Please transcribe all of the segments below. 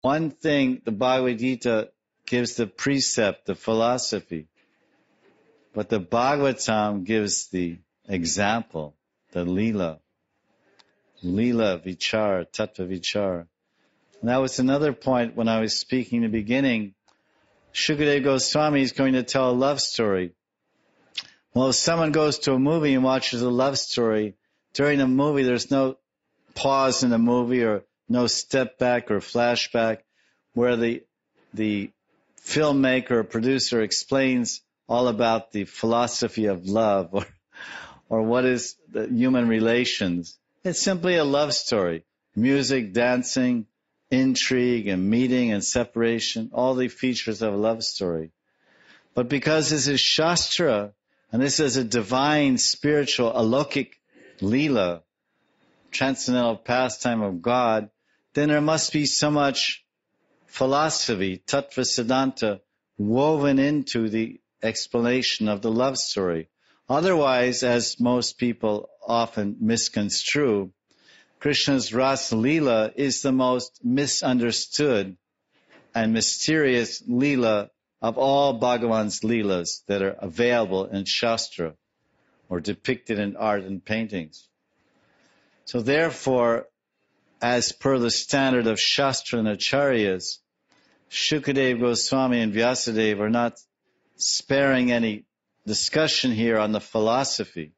One thing, the Bhagavad Gita gives the precept, the philosophy, but the Bhagavatam gives the example, the lila. Lila vichar, tattva vichar. And that was another point when I was speaking in the beginning. Shukadeva Goswami is going to tell a love story. Well, if someone goes to a movie and watches a love story, during the movie there's no pause in the movie or no step back or flashback where the filmmaker or producer explains all about the philosophy of love or what is the human relations. It's simply a love story. Music, dancing, intrigue and meeting and separation, all the features of a love story. But because this is Shastra, and this is a divine, spiritual, alokik lila, transcendental pastime of God, then there must be so much philosophy, tattva siddhanta, woven into the explanation of the love story. Otherwise, as most people often misconstrue, Krishna's Ras Leela is the most misunderstood and mysterious Leela of all Bhagavan's Leelas that are available in Shastra or depicted in art and paintings. So therefore, as per the standard of Shastra and Acharyas, Shukadeva Goswami and Vyasadeva are not sparing any discussion here on the philosophy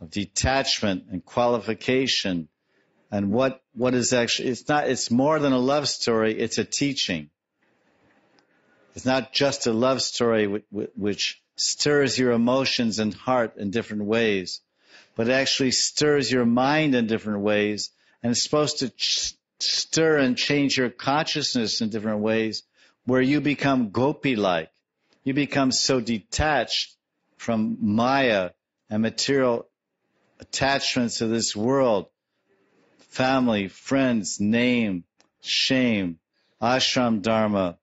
of detachment and qualification and what is actually, it's more than a love story, it's a teaching. It's not just a love story which stirs your emotions and heart in different ways, but it actually stirs your mind in different ways, and it's supposed to stir and change your consciousness in different ways where you become gopi-like. You become so detached from Maya and material attachments of this world, family, friends, name, shame, ashram dharma,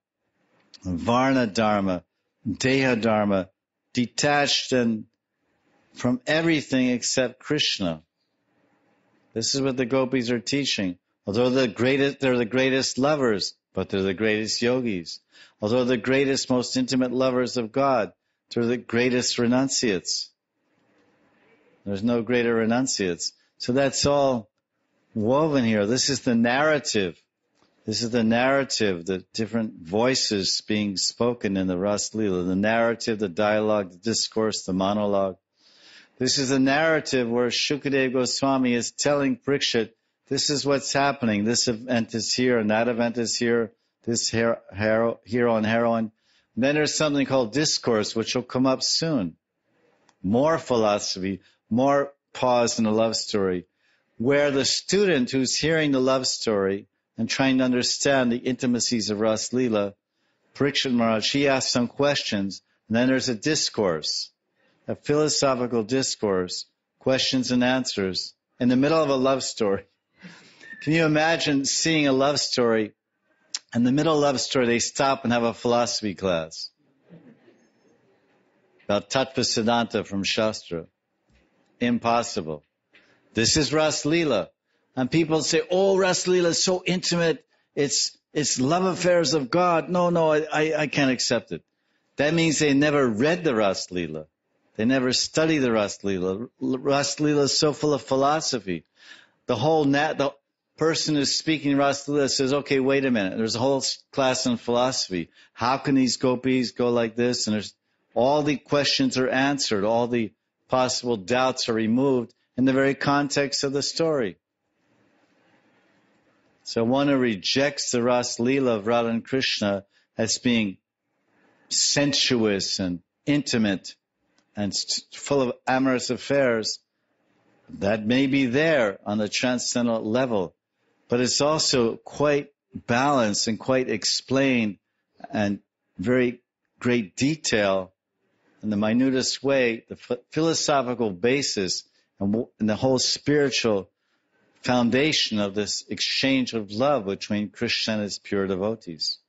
varna dharma, deha dharma, detached and from everything except Krishna. This is what the gopis are teaching. Although they're the greatest lovers, but they're the greatest yogis. Although the greatest, most intimate lovers of God, they're the greatest renunciates. There's no greater renunciates. So that's all woven here. This is the narrative. This is the narrative, the different voices being spoken in the Ras Leela, the narrative, the dialogue, the discourse, the monologue. This is a narrative where Shukadeva Goswami is telling Parikshit, this is what's happening. This event is here, and that event is here, this hero and heroine. And then there's something called discourse, which will come up soon. More philosophy, more pause in the love story, where the student who's hearing the love story and trying to understand the intimacies of Ras Leela, Parikshit Maharaj, he asks some questions, and then there's a discourse, a philosophical discourse, questions and answers, in the middle of a love story. Can you imagine seeing a love story, in the middle of a love story they stop and have a philosophy class about Tattva Siddhanta from Shastra? Impossible. This is Ras Leela. And people say, oh, Ras Leela is so intimate, it's love affairs of God. No, I can't accept it. That means they never read the Ras Leela. They never study the Ras Leela. Ras Leela is so full of philosophy. The person who's speaking Ras Leela says, okay, wait a minute. There's a whole class on philosophy. How can these gopis go like this? And there's all the questions are answered. All the possible doubts are removed in the very context of the story. So one who rejects the Ras Leela of Radha and Krishna as being sensuous and intimate and full of amorous affairs, that may be there on the transcendental level, but it's also quite balanced and quite explained and very great detail in the minutest way, the philosophical basis and the whole spiritual foundation of this exchange of love between Krishna and his pure devotees.